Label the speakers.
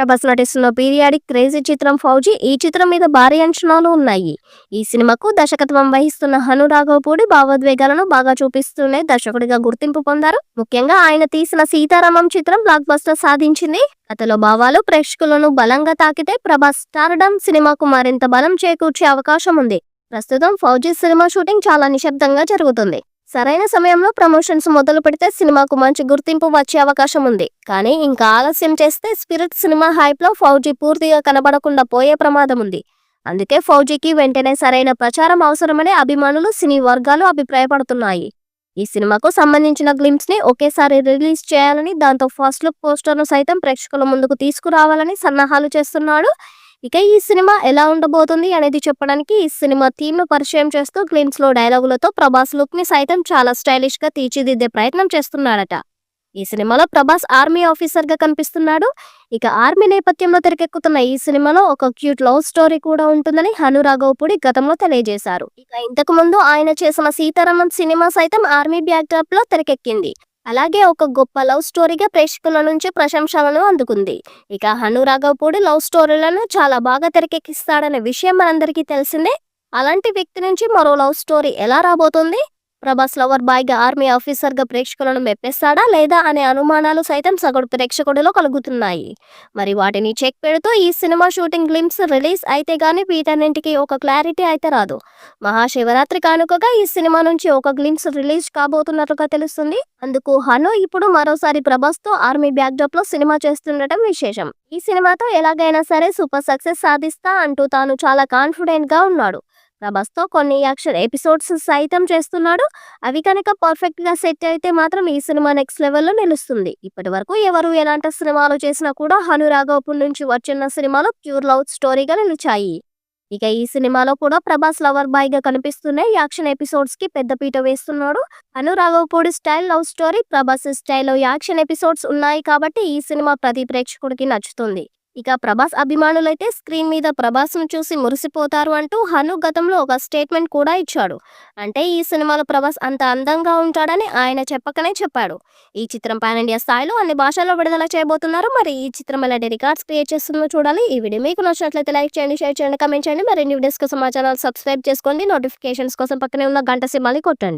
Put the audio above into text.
Speaker 1: ప్రభాస్ నటిస్తున్న periodic crazy చిత్రం 'ఫౌజీ'. ఈ చిత్రం మీద భారీ అంచనాలు ఉన్నాయి. ఈ సినిమాకు దర్శకత్వం వహిస్తున్న హను రాఘవపూడి భావోద్వేగాలను బాగా చూపిస్తూనే దర్శకుడిగా గుర్తింపు పొందారు. ముఖ్యంగా ఆయన తీసిన 'సీతారామం' చిత్రం బ్లాక్ బస్టర్ సాధించింది. కథలో భావాలు ప్రేక్షకులను బలంగా తాకితే ప్రభాస్ స్టార్డమ్ సినిమాకు మరింత బలం చేకూర్చే అవకాశం ఉంది. ప్రస్తుతం 'ఫౌజీ' సినిమా షూటింగ్ చాలా నిశ్శబ్దంగా జరుగుతుంది. సరైన సమయంలో ప్రమోషన్స్ మొదలు పెడితే సినిమాకు మంచి గుర్తింపు వచ్చే అవకాశం ఉంది. కానీ ఇంకా ఆలస్యం చేస్తే స్పిరిట్ సినిమా హైప్ లో 'ఫౌజీ' పూర్తిగా కనబడకుండా పోయే ప్రమాదం ఉంది. అందుకే 'ఫౌజీ'కి వెంటనే సరైన ప్రచారం అవసరమని అభిమానులు, సినీ వర్గాలు అభిప్రాయపడుతున్నాయి. ఈ సినిమాకు సంబంధించిన గ్లింప్స్ ని ఒకేసారి రిలీజ్ చేయాలని, దాంతో ఫస్ట్ లుక్ పోస్టర్ ను సైతం ప్రేక్షకుల ముందుకు తీసుకురావాలని సన్నాహాలు చేస్తున్నాడు. ఇక ఈ సినిమా ఎలా ఉండబోతుంది అనేది చెప్పడానికి ఈ సినిమా థీమ్ ను పరిచయం చేస్తూ గ్లిమ్స్ లో డైలాగులతో ప్రభాస్ లుక్ ని సైతం చాలా స్టైలిష్ గా తీర్చిదిద్దే ప్రయత్నం చేస్తున్నాడట. ఈ సినిమాలో ప్రభాస్ ఆర్మీ ఆఫీసర్ గా కనిపిస్తున్నాడు. ఇక ఆర్మీ నేపథ్యంలో తెరకెక్కుతున్న ఈ సినిమాలో ఒక క్యూట్ లవ్ స్టోరీ కూడా ఉంటుందని హను రాఘవపూడి గతంలో తెలియజేశారు. ఇక ఇంతకు ముందు ఆయన చేసిన 'సీతారామన్' సినిమా సైతం ఆర్మీ బ్యాక్డ్రాప్ లో తెరకెక్కింది. అలాగే ఒక గొప్ప లవ్ స్టోరీగా ప్రేక్షకుల నుంచి ప్రశంసలను అందుకుంది. ఇక హను రాఘవపూడి లవ్ స్టోరీలను చాలా బాగా తెరకెక్కిస్తాడనే విషయం మనందరికీ తెలిసిందే. అలాంటి వ్యక్తి నుంచి మరో లవ్ స్టోరీ ఎలా రాబోతుంది? ప్రభాస్ లవర్ బాయ్ గా ఆర్మీ ఆఫీసర్ గా ప్రేక్షకులను మెప్పిస్తాడా లేదా అనే అనుమానాలు సైతం సగటు ప్రేక్షకుడిలో కలుగుతున్నాయి. మరి వాటిని చెక్ పెడుతూ ఈ సినిమా షూటింగ్ గ్లింప్స్ రిలీజ్ అయితే గానీ వీటన్నింటికి ఒక క్లారిటీ అయితే రాదు. మహాశివరాత్రి కానుకగా ఈ సినిమా నుంచి ఒక గ్లింప్స్ రిలీజ్ కాబోతున్నట్లుగా తెలుస్తుంది. అందుకు హను ఇప్పుడు మరోసారి ప్రభాస్ తో ఆర్మీ బ్యాక్డ్రాప్ లో సినిమా చేస్తుండటం విశేషం. ఈ సినిమాతో ఎలాగైనా సరే సూపర్ సక్సెస్ సాధిస్తా అంటూ తాను చాలా కాన్ఫిడెంట్ గా ఉన్నాడు. ప్రభాస్ తో కొన్ని యాక్షన్ ఎపిసోడ్స్ సైతం చేస్తున్నాడు. అవి కనుక పర్ఫెక్ట్ గా సెట్ అయితే మాత్రం ఈ సినిమా నెక్స్ట్ లెవెల్లో నిలుస్తుంది. ఇప్పటి వరకు ఎవరు ఎలాంటి సినిమాలు చేసినా కూడా హను రాఘవపూడి నుంచి వచ్చిన సినిమాలు ప్యూర్ లవ్ స్టోరీగా నిలిచాయి. ఇక ఈ సినిమాలో కూడా ప్రభాస్ లవర్ బాయ్ గా కనిపిస్తూనే యాక్షన్ ఎపిసోడ్స్ కి పెద్దపీట వేస్తున్నాడు. Hanu Raghavapudi style love story, Prabhas స్టైల్లో యాక్షన్ ఎపిసోడ్స్ ఉన్నాయి కాబట్టి ఈ సినిమా ప్రతి ప్రేక్షకుడికి నచ్చుతుంది. ఇక ప్రభాస్ అభిమానులైతే స్క్రీన్ మీద ప్రభాస్ ను చూసి మురిసిపోతారు అంటూ హను గతంలో ఒక స్టేట్మెంట్ కూడా ఇచ్చాడు. అంటే ఈ సినిమాలో ప్రభాస్ అంత అందంగా ఉంటాడని ఆయన చెప్పకనే చెప్పాడు. ఈ చిత్రం పాన్ ఇండియా స్థాయిలో అన్ని భాషల్లో విడుదల చేయబోతున్నారు. మరి ఈ చిత్రం ఎలాంటి రికార్డ్స్ క్రియేట్ చేస్తుందో చూడాలి. ఈ వీడియో మీకు నచ్చినట్లయితే లైక్ చేయండి, షేర్ చేయండి, కమెంట్ చేయండి. మరిన్ని వీడియోస్ కోసం మా ఛానల్ సబ్స్క్రైబ్ చేసుకోండి. నోటిఫికేషన్స్ కోసం పక్కనే ఉన్న గంట సింబల్ని కొట్టండి.